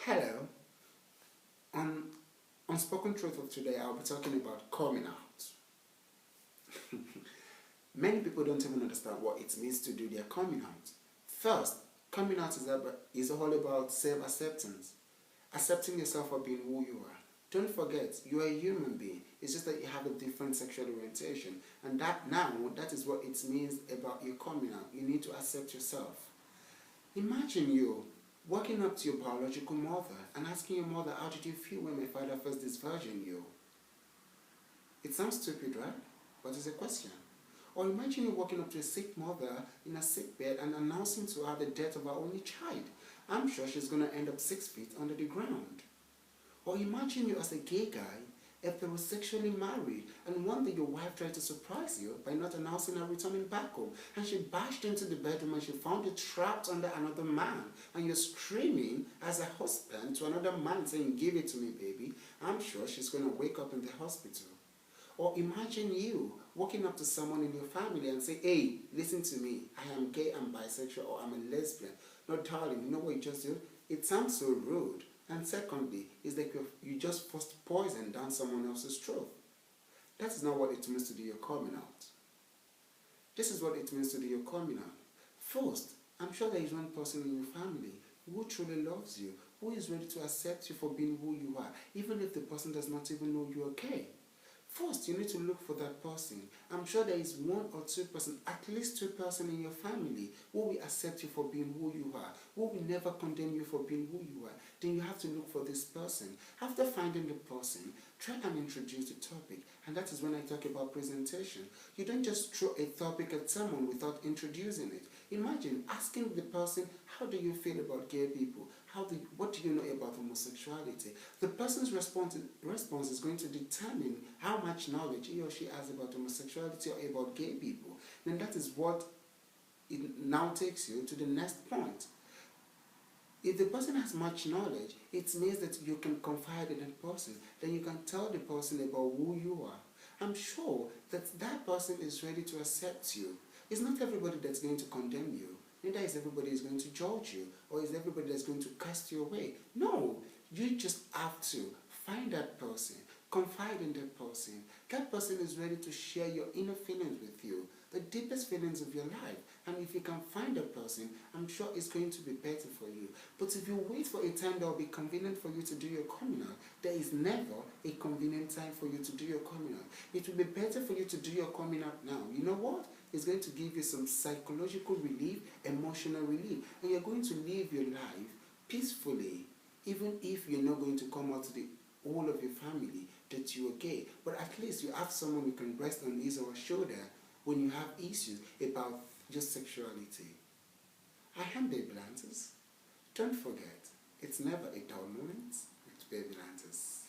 Hello. On Unspoken Truth of today, I'll be talking about coming out. Many people don't even understand what it means to do their coming out. First, coming out is all about self-acceptance. Accepting yourself for being who you are. Don't forget, you are a human being. It's just that you have a different sexual orientation. And that is what it means about your coming out. You need to accept yourself. Imagine you walking up to your biological mother and asking your mother, how did you feel when my father first disvirgined you? It sounds stupid, right? But it's a question. Or imagine you walking up to a sick mother in a sick bed and announcing to her the death of her only child. I'm sure she's going to end up 6 feet under the ground. Or imagine you as a gay guy, heterosexually married, and one day your wife tried to surprise you by not announcing her returning back home, and she bashed into the bedroom and she found you trapped under another man, and you're screaming as a husband to another man saying, give it to me, baby. I'm sure she's going to wake up in the hospital. Or imagine you walking up to someone in your family and say, hey, listen to me, I am gay, I'm bisexual, or I'm a lesbian. No, darling, you know what you just did? It sounds so rude. And secondly, it's like you just forced poison down someone else's throat. That is not what it means to do your coming out. This is what it means to do your coming out. First, I'm sure there is one person in your family who truly loves you, who is ready to accept you for being who you are, even if the person does not even know you're okay. First, you need to look for that person. I'm sure there is one or two person, at least two person in your family who will accept you for being who you are, who will never condemn you for being who you are. Then you have to look for this person. After finding the person, try and introduce the topic. And that is when I talk about presentation. You don't just throw a topic at someone without introducing it. Imagine asking the person, how do you feel about gay people? What do you know about homosexuality? The person's response is going to determine how much knowledge he or she has about homosexuality or about gay people. Then that is what it now takes you to the next point. If the person has much knowledge, it means that you can confide in that person. Then you can tell the person about who you are. I'm sure that that person is ready to accept you. It's not everybody that's going to condemn you. Neither is everybody is going to judge you, or is everybody that's going to cast you away. No, you just have to find that person, confide in that person. That person is ready to share your inner feelings with you, the deepest feelings of your life. And if you can find that person, I'm sure it's going to be better for you. But if you wait for a time that will be convenient for you to do your coming out, there is never a convenient time for you to do your coming out. It will be better for you to do your coming out now. You know what? It's going to give you some psychological relief, emotional relief, and you're going to live your life peacefully, even if you're not going to come out to the whole of your family that you are gay. But at least you have someone you can rest on his or her shoulder when you have issues about your sexuality. I am Babylantos. Don't forget, it's never a dull moment with Babylantos.